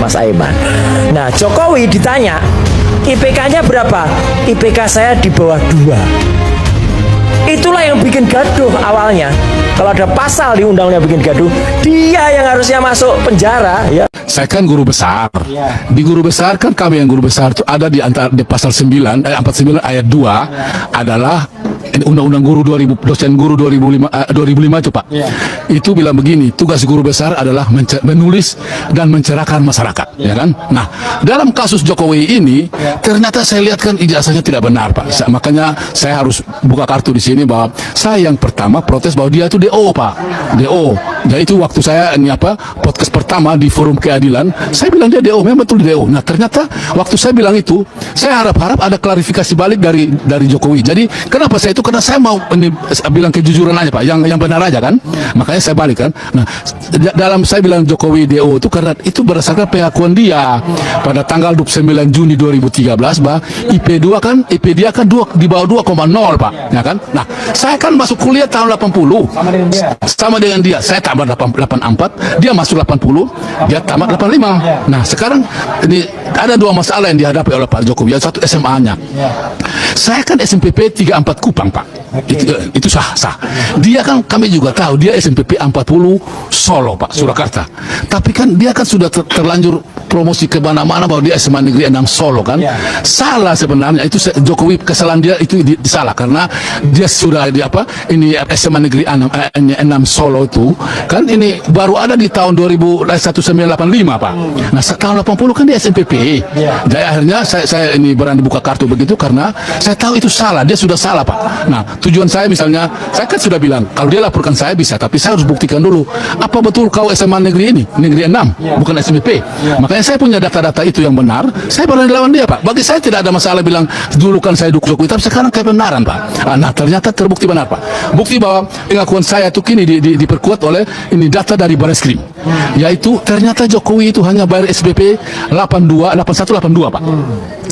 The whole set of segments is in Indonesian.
Mas Aiman. Nah, Jokowi ditanya, IPK-nya berapa? IPK saya di bawah 2. Itulah yang bikin gaduh awalnya. Kalau ada pasal di undang-undang bikin gaduh, dia yang harusnya masuk penjara, ya. Saya kan guru besar. Di guru besar kan kami yang guru besar itu ada di antara di pasal 49 ayat 2 adalah Undang-Undang Guru 2000, dosen guru 2005 itu Pak. Itu bilang begini, tugas guru besar adalah menulis dan mencerahkan masyarakat, ya kan? Nah, dalam kasus Jokowi ini ternyata saya lihat kan ijazahnya tidak benar Pak. Makanya saya harus buka kartu di sini bahwa saya yang pertama protes bahwa dia itu DO Pak. DO. Dan itu waktu saya ini podcast pertama di Forum Keadilan, saya bilang dia DO, memang betul DO. Nah, ternyata waktu saya bilang itu, saya harap ada klarifikasi balik dari Jokowi. Jadi, kenapa saya itu? Karena saya mau bilang kejujuran aja Pak, yang benar aja kan. Makanya saya balik kan. Nah, dalam saya bilang Jokowi DO itu karena itu berdasarkan pengakuan dia pada tanggal 29 Juni 2013 bahwa IP dia kan di bawah 2,0 Pak, ya kan? Nah, saya kan masuk kuliah tahun 80. Sama dengan dia. Saya tamat 84, dia masuk 80, dia tamat 85. Nah, sekarang ini ada dua masalah yang dihadapi oleh Pak Jokowi. Yang satu SMA-nya. Saya kan SMPP 34 Kupang Pak. Itu sah. Dia kan kami juga tahu dia SMPP 40 Solo Pak, Surakarta. Tapi kan dia kan sudah terlanjur promosi ke mana-mana bahwa dia SMA Negeri 6 Solo kan. Salah sebenarnya itu Jokowi, kesalahan dia itu salah karena dia sudah ini SMA Negeri 6 Solo itu kan ini baru ada di tahun 1985 Pak. Nah, tahun 80 kan dia SMPP. Jadi akhirnya saya ini berani buka kartu begitu karena saya tahu itu salah, dia sudah salah Pak. Nah, tujuan saya misalnya, saya kan sudah bilang kalau dia laporkan saya bisa, tapi saya harus buktikan dulu apa betul kau SMA negeri ini, negeri 6, bukan SMPP. Makanya saya punya data-data itu yang benar, saya berani lawan dia Pak. Bagi saya tidak ada masalah bilang dulu kan saya dukung Jokowi, tapi sekarang kebenaran Pak. Nah, ternyata terbukti benar Pak. Bukti bahwa pengakuan saya itu kini diperkuat oleh ini data dari Bareskrim, yaitu ternyata Jokowi itu hanya bayar SPP 81 82 Pak.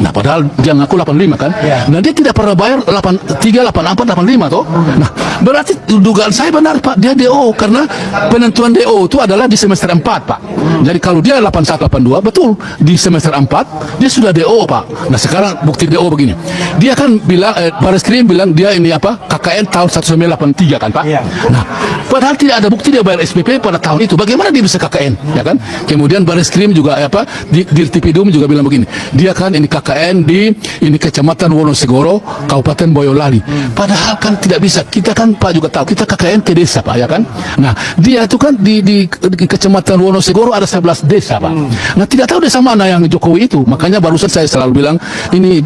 Nah, padahal dia ngaku 85 kan. Nah, dia tidak pernah bayar 83 84 85 toh. Nah, berarti dugaan saya benar Pak, dia DO karena penentuan DO itu adalah di semester 4 Pak. Jadi kalau dia 81 82 betul di semester 4 dia sudah DO Pak. Nah, sekarang bukti DO begini. Dia kan bilang Bareskrim bilang dia ini KKN tahun 1983 kan Pak. Nah, padahal tidak ada bukti dia bayar SPP pada tahun itu. Bagaimana dia bisa KKN, ya kan? Kemudian Bareskrim juga di Dirtipidum juga bilang begini. Dia kan ini KKN di Kecamatan Wonosegoro, Kabupaten Boyolali. Padahal kan tidak bisa. Kita kan Pak juga tahu, kita KKN ke desa Pak, ya kan? Nah, dia itu kan di Kecamatan Wonosegoro ada 11 desa Pak. Nah, tidak tahu desa mana yang Jokowi itu. Makanya barusan saya selalu bilang ini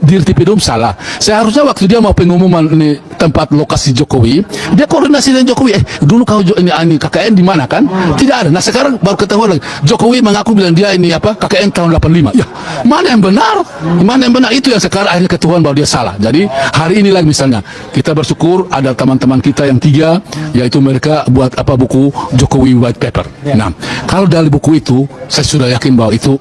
Dirtipidum salah. Seharusnya waktu dia mau pengumuman ini tempat lokasi Jokowi, dia koordinasi dengan Jokowi. Dulu kau ini KKN di mana kan? Tidak ada. Nah, sekarang baru ketahuan lagi. Jokowi mengaku bilang dia ini KKN tahun 85. Ya, mana yang benar? Mana yang benar? Itu yang sekarang akhirnya ketahuan bahwa dia salah. Jadi hari ini lagi misalnya kita bersyukur ada teman-teman kita yang 3, yaitu mereka buat buku Jokowi White Paper. Nah, kalau dari buku itu saya sudah yakin bahwa itu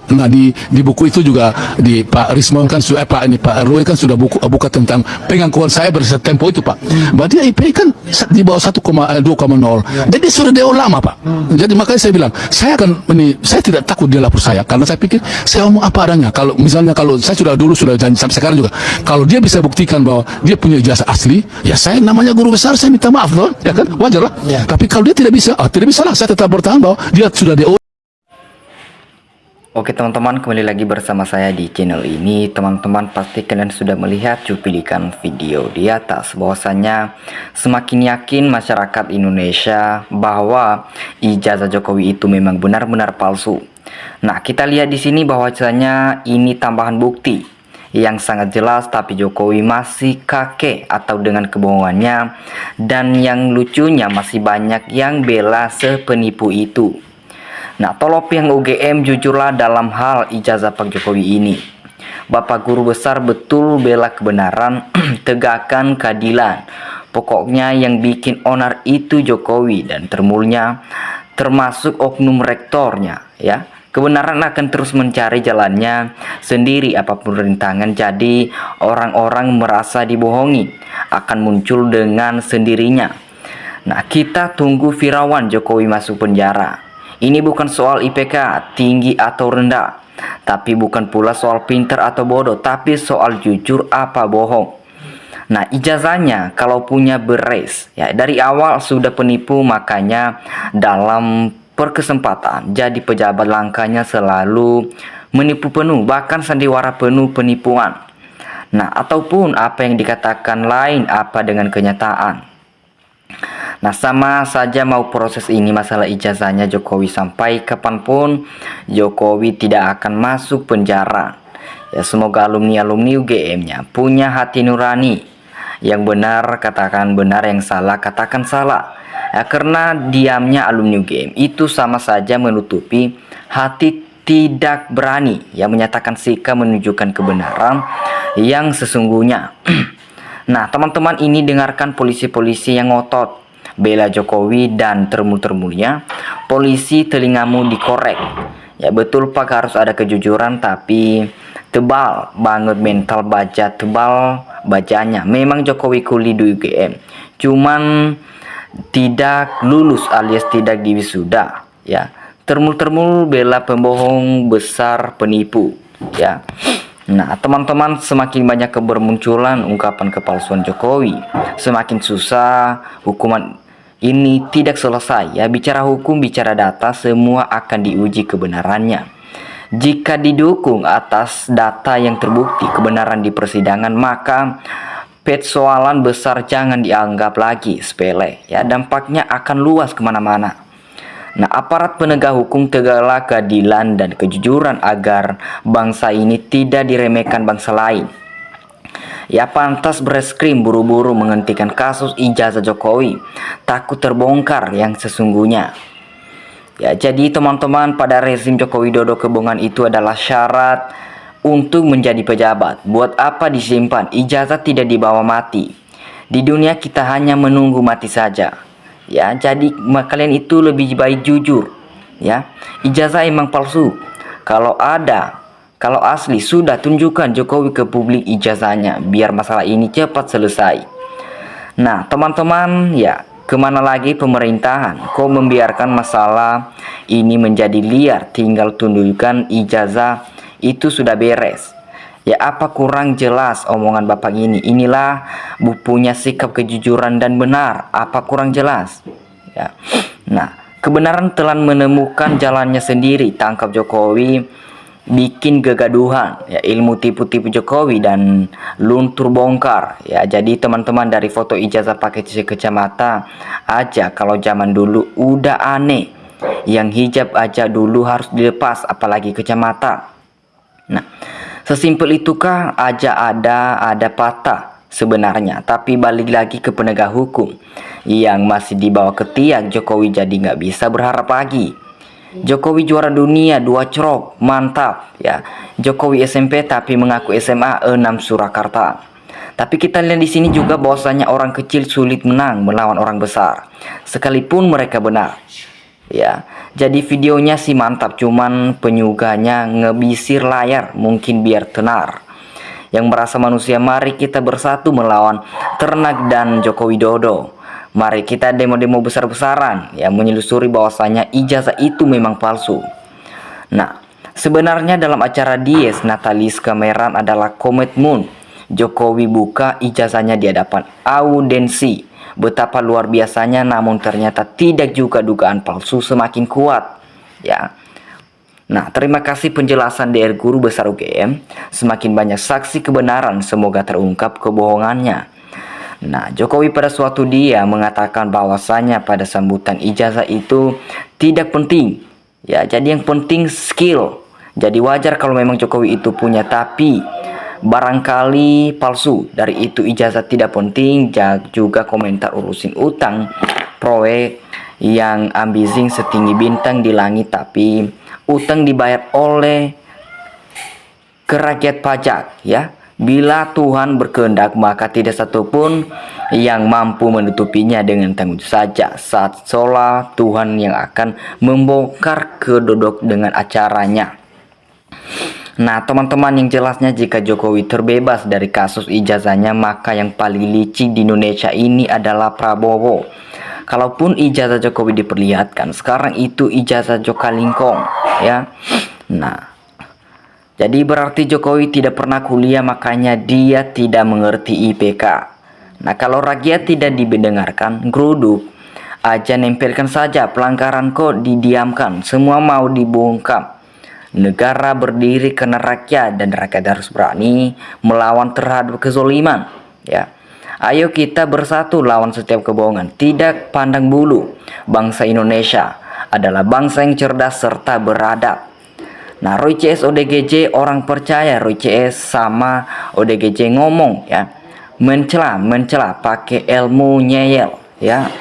di buku itu juga di Pak Rismon kan Pak Roy kan sudah buka tentang pengakuan saya berdasarkan Tempo itu Pak. Bahwa dia IP kan di bawah 2,0. Jadi sudah DO lama Pak. Jadi makanya saya bilang saya tidak takut dia lapor saya karena saya pikir saya ngomong apa adanya. Kalau misalnya saya sudah janji sampai sekarang juga kalau dia bisa buktikan bahwa dia punya ijazah asli, ya saya namanya guru besar saya minta maaf loh, ya kan, wajar lah. Tapi kalau dia tidak bisa lah, saya tetap bertahan bahwa dia sudah DO. Oke teman-teman, kembali lagi bersama saya di channel ini. Teman-teman pasti kalian sudah melihat cuplikan video di atas bahwasanya semakin yakin masyarakat Indonesia bahwa ijazah Jokowi itu memang benar-benar palsu. Nah, kita lihat di sini bahwasanya ini tambahan bukti yang sangat jelas, tapi Jokowi masih kakek atau dengan kebohongannya, dan yang lucunya masih banyak yang bela sepenipu itu. Nah, tolong pihak UGM jujurlah dalam hal ijazah Pak Jokowi ini. Bapak guru besar betul bela kebenaran, tegakkan keadilan. Pokoknya yang bikin onar itu Jokowi dan termulnya termasuk oknum rektornya, ya. Kebenaran akan terus mencari jalannya sendiri apapun rintangan. Jadi orang-orang merasa dibohongi akan muncul dengan sendirinya. Nah, kita tunggu Firawan Jokowi masuk penjara. Ini bukan soal IPK tinggi atau rendah, tapi bukan pula soal pintar atau bodoh, tapi soal jujur apa bohong. Nah, ijazahnya kalau punya beres, ya dari awal sudah penipu, makanya dalam perkesempatan jadi pejabat langkahnya selalu menipu penuh, bahkan sandiwara penuh penipuan. Nah, ataupun apa yang dikatakan lain apa dengan kenyataan. Nah, sama saja mau proses ini masalah ijazahnya Jokowi sampai kapanpun Jokowi tidak akan masuk penjara. Ya, semoga alumni-alumni UGM-nya punya hati nurani. Yang benar katakan benar, yang salah katakan salah. Ya, karena diamnya alumni UGM itu sama saja menutupi hati tidak berani yang menyatakan sikap menunjukkan kebenaran yang sesungguhnya. Nah, teman-teman ini dengarkan polisi-polisi yang ngotot bela Jokowi dan termul-termulnya polisi telingamu dikorek. Ya betul Pak, harus ada kejujuran, tapi tebal banget mental baja, tebal bajanya. Memang Jokowi kuli di UGM, cuman tidak lulus alias tidak diwisuda. Ya, termul-termul bela pembohong besar penipu. Ya. Nah, teman-teman, semakin banyak kebermunculan ungkapan kepalsuan Jokowi, semakin susah hukuman ini tidak selesai. Ya, bicara hukum, bicara data, semua akan diuji kebenarannya. Jika didukung atas data yang terbukti kebenaran di persidangan, maka persoalan besar jangan dianggap lagi sepele. Ya, dampaknya akan luas kemana-mana. Nah, aparat penegak hukum tegaklah keadilan dan kejujuran agar bangsa ini tidak diremehkan bangsa lain. Ya, pantas Bareskrim buru-buru menghentikan kasus ijazah Jokowi, takut terbongkar yang sesungguhnya. Ya, jadi teman-teman, pada rezim Joko Widodo kebohongan itu adalah syarat untuk menjadi pejabat. Buat apa disimpan? Ijazah tidak dibawa mati. Di dunia kita hanya menunggu mati saja. Ya, jadi kalian itu lebih baik jujur. Ya, ijazah emang palsu. Kalau ada, kalau asli sudah tunjukkan Jokowi ke publik ijazahnya, biar masalah ini cepat selesai. Nah, teman-teman, ya kemana lagi pemerintahan? Kok membiarkan masalah ini menjadi liar? Tinggal tunjukkan ijazah itu sudah beres. Ya, apa kurang jelas omongan bapak ini? Inilah punya sikap kejujuran dan benar. Apa kurang jelas? Ya. Nah, kebenaran telah menemukan jalannya sendiri. Tangkap Jokowi, bikin kegaduhan. Ya, ilmu tipu-tipu Jokowi dan luntur bongkar. Ya, jadi teman-teman, dari foto ijazah pakai kacamata aja kalau zaman dulu udah aneh. Yang hijab aja dulu harus dilepas, apalagi kacamata. Nah, sesimpel itukah aja ada patah sebenarnya. Tapi balik lagi ke penegak hukum yang masih dibawa ketiak Jokowi, jadi nggak bisa berharap lagi. Jokowi juara dunia 2 crop, mantap ya. Jokowi SMP tapi mengaku SMA 6 Surakarta. Tapi kita lihat di sini juga bahwasanya orang kecil sulit menang melawan orang besar, sekalipun mereka benar. Ya, jadi videonya sih mantap, cuman penyuganya ngebisir layar, mungkin biar tenar. Yang merasa manusia, mari kita bersatu melawan ternak dan Joko Widodo. Mari kita demo-demo besar-besaran, ya, menyelusuri bahwasanya ijazah itu memang palsu. Nah, sebenarnya dalam acara Dies Natalis Kameran adalah komitmen Jokowi buka ijazahnya di hadapan audiensi. Betapa luar biasanya, namun ternyata tidak juga dugaan palsu semakin kuat. Ya. Nah, terima kasih penjelasan dari Guru Besar UGM. Semakin banyak saksi kebenaran, semoga terungkap kebohongannya. Nah, Jokowi pada suatu dia mengatakan bahwasanya pada sambutan ijazah itu tidak penting. Ya, jadi yang penting skill. Jadi wajar kalau memang Jokowi itu punya, tapi barangkali palsu. Dari itu ijazah tidak penting. Juga komentar urusin utang proyek yang amazing setinggi bintang di langit, tapi utang dibayar oleh rakyat pajak. Ya, bila Tuhan berkehendak maka tidak satupun yang mampu menutupinya. Dengan tanggung saja saat sholat Tuhan yang akan membongkar kedodok dengan acaranya. Nah, teman-teman, yang jelasnya jika Jokowi terbebas dari kasus ijazahnya, maka yang paling licik di Indonesia ini adalah Prabowo. Kalaupun ijazah Jokowi diperlihatkan, sekarang itu ijazah Jokalingkong, ya. Nah, jadi berarti Jokowi tidak pernah kuliah, makanya dia tidak mengerti IPK. Nah, kalau rakyat tidak didengarkan, geruduk aja, nempelkan saja pelanggaran kok didiamkan, semua mau dibungkam. Negara berdiri karena rakyat, dan rakyat harus berani melawan terhadap kezoliman, ya. Ayo kita bersatu lawan setiap kebohongan, tidak pandang bulu. Bangsa Indonesia adalah bangsa yang cerdas serta beradab. Nah, Roy CS ODGJ, orang percaya Roy CS sama ODGJ ngomong, ya, mencela pakai ilmu nyeyel, ya.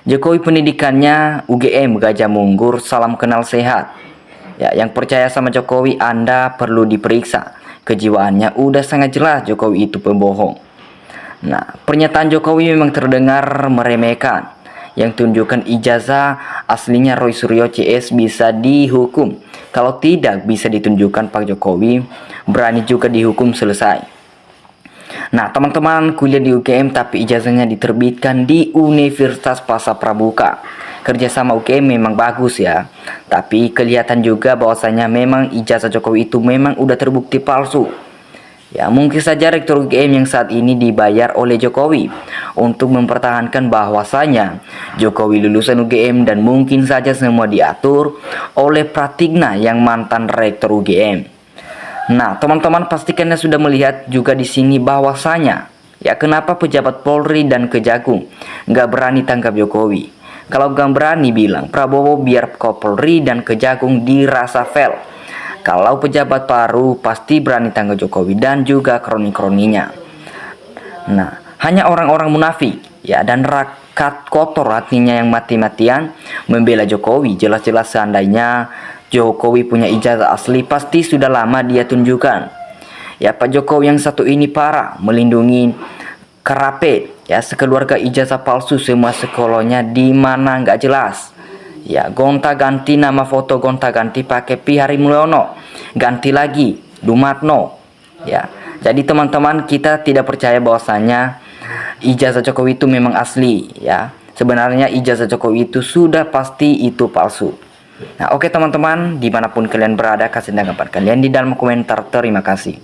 Jokowi pendidikannya UGM Gajah Munggur, salam kenal sehat. Ya, yang percaya sama Jokowi, Anda perlu diperiksa. Kejiwaannya udah sangat jelas Jokowi itu pembohong. Nah, pernyataan Jokowi memang terdengar meremehkan. Yang tunjukkan ijazah aslinya Roy Suryo CS bisa dihukum. Kalau tidak bisa ditunjukkan Pak Jokowi, berani juga dihukum selesai. Nah, teman-teman kuliah di UGM tapi ijazahnya diterbitkan di Universitas Pasar Pramuka. Kerjasama UGM memang bagus ya, tapi kelihatan juga bahwasanya memang ijazah Jokowi itu memang udah terbukti palsu. Ya, mungkin saja rektor UGM yang saat ini dibayar oleh Jokowi untuk mempertahankan bahwasanya Jokowi lulusan UGM, dan mungkin saja semua diatur oleh Pratigna yang mantan rektor UGM. Nah, teman-teman pastikan Anda sudah melihat juga di sini bahwasanya, ya, kenapa pejabat Polri dan Kejagung nggak berani tangkap Jokowi. Kalau nggak berani bilang Prabowo, biar Kapolri dan Kejagung dirasa fail. Kalau pejabat baru pasti berani tangkap Jokowi dan juga kroni-kroninya. Nah, hanya orang-orang munafik, ya, dan rakyat kotor hatinya yang mati-matian membela Jokowi. Jelas-jelas seandainya Jokowi punya ijazah asli, pasti sudah lama dia tunjukkan. Ya, Pak Jokowi yang satu ini parah, melindungi kerapet, ya, sekeluarga ijazah palsu, semua sekolahnya di mana nggak jelas. Ya, gonta-ganti nama foto, gonta-ganti pakai Pi Harimulyono, ganti lagi Dumatno. Ya, jadi teman-teman, kita tidak percaya bahwasanya ijazah Jokowi itu memang asli, ya. Sebenarnya ijazah Jokowi itu sudah pasti itu palsu. Nah, oke teman-teman, dimanapun kalian berada, kasih tanggapan kalian di dalam komentar. Terima kasih.